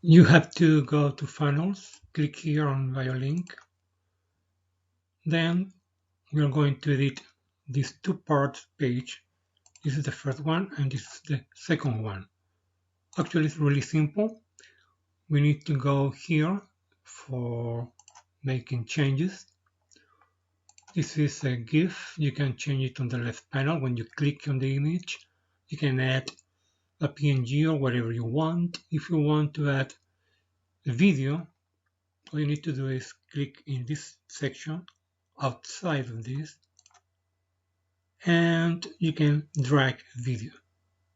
You have to go to Funnels, click here on BioLink. Then we're going to edit this two-part page. This is the first one and this is the second one. Actually, it's really simple. We need to go here for making changes. This is a GIF. You can change it on the left panel. When you click on the image, you can add a PNG or whatever you want. If you want to add a video, all you need to do is click in this section outside of this, and you can drag video.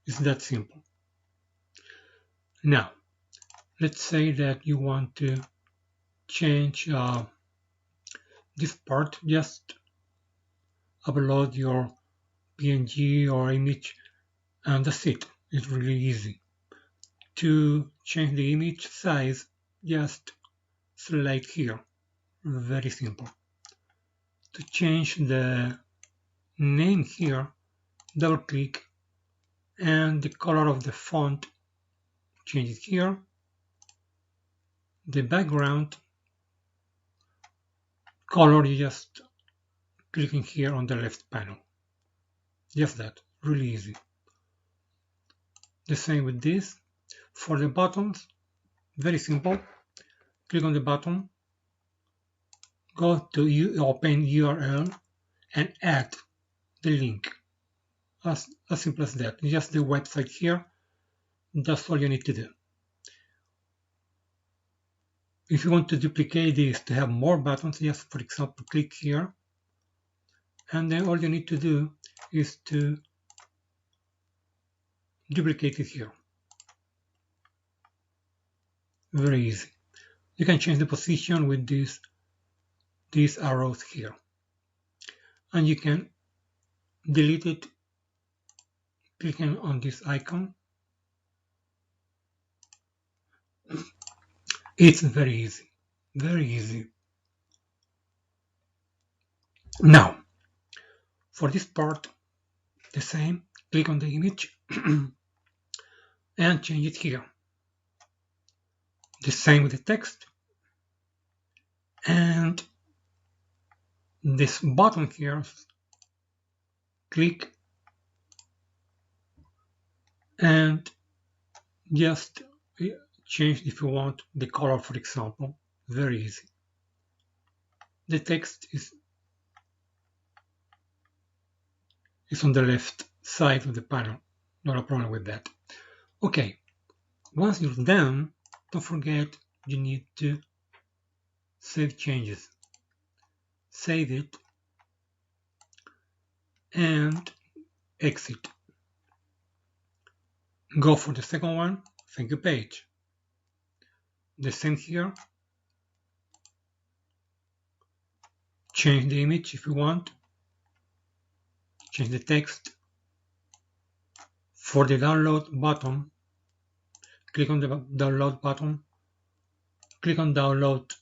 It's that simple. Now, let's say that you want to change this part. Just upload your PNG or image, and that's it. It's really easy. To change the image size, just select here. Very simple. To change the name here, double click, and the color of the font, change it here. The background color, you just clicking here on the left panel. Just that, really easy. The same with this. For the buttons, very simple. Click on the button, go to open URL, and add the link. As simple as that. Just the website here. That's all you need to do. If you want to duplicate this to have more buttons, just for example click here, and then all you need to do is to duplicate it here. Very easy. You can change the position with these arrows here, and you can delete it clicking on this icon. It's very easy, very easy. Now, for this part, the same. Click on the image and change it here. The same with the text, and this button here, click and just change if you want the color, for example. Very easy. The text is on the left side of the panel. Not a problem with that. Okay, once you're done, don't forget you need to save changes. Save it and exit. Go for the second one, thank you page. The same here. Change the image if you want. Change the text. For the download button, click on the download button. Click on download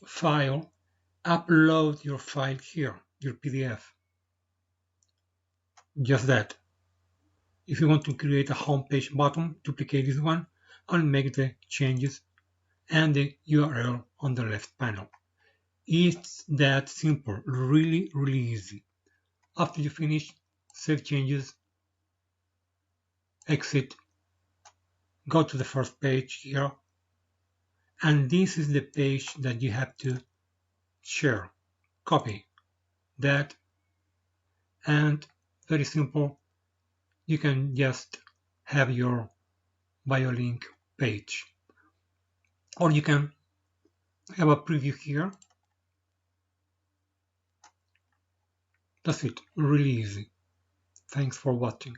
file. Upload your file here, your PDF. Just that. If you want to create a homepage button, duplicate this one and make the changes and the URL on the left panel. It's that simple, really, really easy. After you finish, save changes, exit, go to the first page here, and this is the page that you have to share. Copy that, and very simple, you can just have your BioLink page. Or you can have a preview here. That's it, really easy. Thanks for watching.